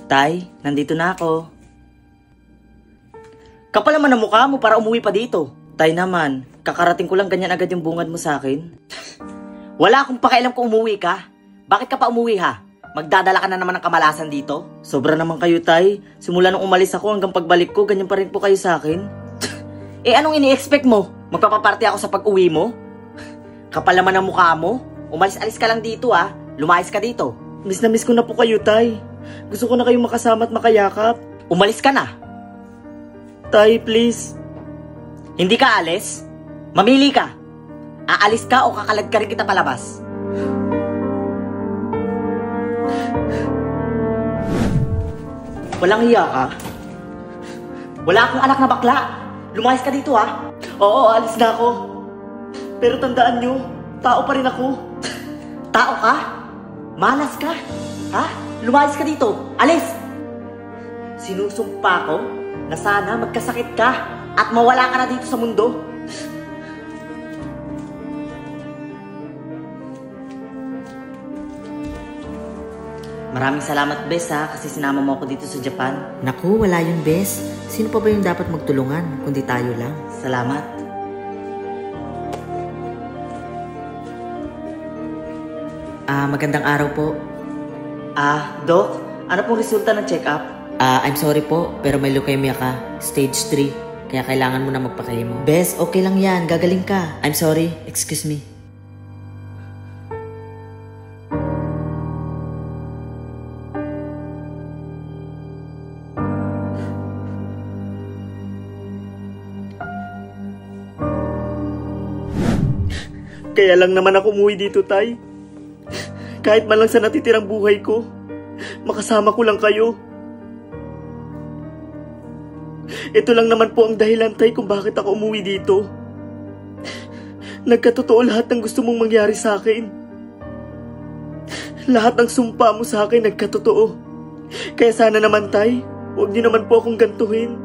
Tay, nandito na ako. Kapal naman ang mukha mo para umuwi pa dito. Tay naman, kakarating ko lang ganyan agad yung bungad mo sa akin. Wala akong pakialam kung umuwi ka. Bakit ka pa umuwi ha? Magdadala ka na naman ng kamalasan dito? Sobra naman kayo, Tay. Simula nung umalis ako hanggang pagbalik ko, ganyan pa rin po kayo sa akin. Eh anong ini-expect mo? Magpapaparty ako sa pag-uwi mo? Kapal naman ang mukha mo. Umalis-alis ka lang dito ha. Lumayas ka dito. Miss na miss ko na po kayo, Tay. Gusto ko na kayong makasama at makayakap. Umalis ka na. Tay, please. Hindi ka alis? Mamili ka. Aalis ka o kakalag ka rin kita palabas? Walang hiya ka? Wala akong anak na bakla. Lumayas ka dito ha. Oo, alis na ako. Pero tandaan nyo, tao pa rin ako. Tao ka? Malas ka? Ha? Lumayas ka dito. Alis! Sinusumpa ko na sana magkasakit ka at mawala ka na dito sa mundo. Maraming salamat, Bes, ha, kasi sinama mo ako dito sa Japan. Naku, wala yun, Bes. Sino pa ba yung dapat magtulungan, kundi tayo lang? Salamat. Magandang araw po. Doc, ano pong resulta ng check-up? I'm sorry po, pero may leukemia ka. Stage 3. Kaya kailangan mo na magpa-chemo. Bes, okay lang yan. Gagaling ka. I'm sorry. Excuse me. Kaya lang naman ako umuwi dito, Tay. Kahit man lang sa natitirang buhay ko, makasama ko lang kayo. Ito lang naman po ang dahilan, Tay, kung bakit ako umuwi dito. Nagkatotoo lahat ng gusto mong mangyari sa akin. Lahat ng sumpa mo sa akin nagkatotoo. Kaya sana naman, Tay, huwag niyo naman po akong gantuhin.